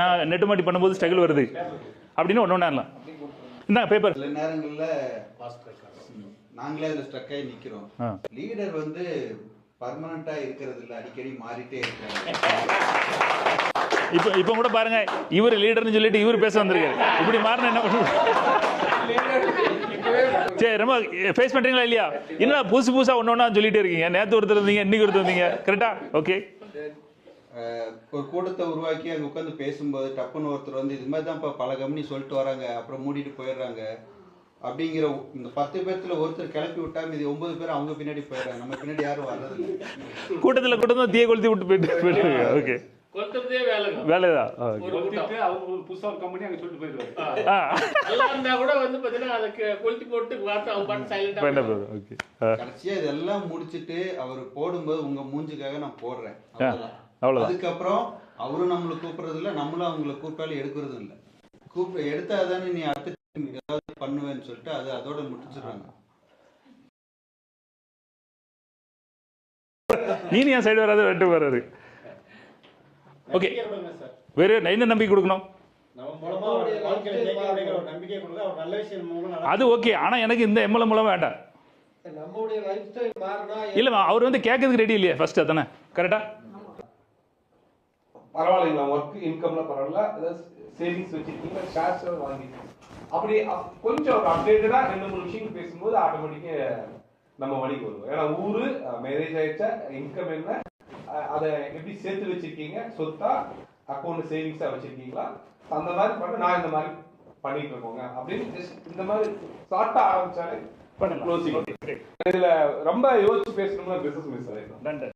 நான் நெட்டு மாட்டி பண்ணும்போது ஸ்ட்ரகிள் வருது அப்படின்னு ஒன்று இந்த பேப்பர் சில நேரங்களில் நாங்களே அதில் ஸ்ட்ரக் ஆகி நிற்கிறோம். லீடர் வந்து பர்மனண்டா இருக்கிறது இல்லை, அடிக்கடி மாறிட்டே இருக்காங்க. இப்போ கூட பாருங்க, இவர் லீடர்னு சொல்லிட்டு இவர் பேச வந்திருக்காரு. இப்படி மாறின என்ன பண்ணுவோம்? சரி, ரொம்ப ஃபேஸ் பண்றீங்களா இல்லையா? என்ன புதுசா ஒன்னொன்னா சொல்லிட்டே இருக்கீங்க. நேற்று ஒருத்தர் இருந்தீங்க, இன்னைக்கு ஒருத்தர் வந்தீங்க, கரெக்டா? ஓகே. ஒரு கூட்டத்தை உருவாக்கி அங்கே உட்காந்து பேசும்போது டப்புன்னு ஒருத்தர் வந்து இது மாதிரி தான் இப்போ பல கம்பெனி சொல்லிட்டு வராங்க, அப்புறம் மூடிட்டு போயிடுறாங்க அப்படிங்கிற இந்த 10 பேர்த்துல ஒருத்தர் கிளப்பி விட்டா மீதி 9 பேர் அவங்க பின்னாடி போயிடுறாங்க. நம்ம பின்னாடி யாரும் வர்றது இல்லை. கூட்டத்தில் தீய கொளுத்தி விட்டு போயிட்டு. ஓகே, வேலைதான். புதுசா ஒரு கம்பெனி அங்க சொல்லிட்டு போயிடுவாங்க. கூட வந்து பாத்தீங்கன்னா அதுக்கு கொளுத்தி போட்டு அவங்க பாட்டு சைலண்டா. கடைசியா இதெல்லாம் முடிச்சிட்டு அவர் போடும்போது உங்க மூஞ்சுக்காக நான் போடுறேன், அவ்வளவுதான். அதுக்கப்புறம் அவரும் நம்மளை கூப்பிடுறது இல்லை, நம்மளும் அவங்களை கூப்பிட்டாலும் எடுக்கிறது இல்லை. எடுத்தா தானே நீ அடுத்த ஏதாவது பண்ணுவேன்னு சொல்லிட்டு அதோட முடிச்சிடுறாங்க. நீ என் சைடு வராது, ரெண்டு வராது. ஓகே, வேற என்ன நம்பிக்கை கொடுக்கணும்? அது ஓகே, ஆனா எனக்கு இந்த எம்எல்ஏ மூலம் வேண்டாம். இல்ல, அவர் வந்து கேட்கறதுக்கு ரெடி இல்லையா ஃபர்ஸ்ட்? அதானே கரெக்டா? பரவாயில்லைங்களா, ஒர்க் இன்கம்ல பரவாயில்ல, அதாவது சேவிங்ஸ் வச்சிருக்கீங்க, ஷேர்ஸ் வாங்கி அப்படி கொஞ்சம் ஒரு அப்டேட்டடா 2-3 விஷயங்கள் பேசும்போது ஆட்டோமேட்டிக்கா நம்ம வழிக்கு வருவோம். ஏன்னா ஊரு மேரேஜ் ஆயிடுச்சா, இன்கம் என்ன, அதை எப்படி சேர்த்து வச்சிருக்கீங்க, சொத்தா அக்கௌண்ட் சேவிங்ஸா வச்சிருக்கீங்களா, அந்த மாதிரி பண்ண நான் இந்த மாதிரி பண்ணிட்டு இருக்கோங்க அப்படின்னு ஜஸ்ட் இந்த மாதிரி ஷார்ட்டா ஆரம்பிச்சாலே க்ளோசிங். இதுல ரொம்ப யோசிச்சு பேசணும்னா பிசினஸ் மிஸ் ஆயிடும்.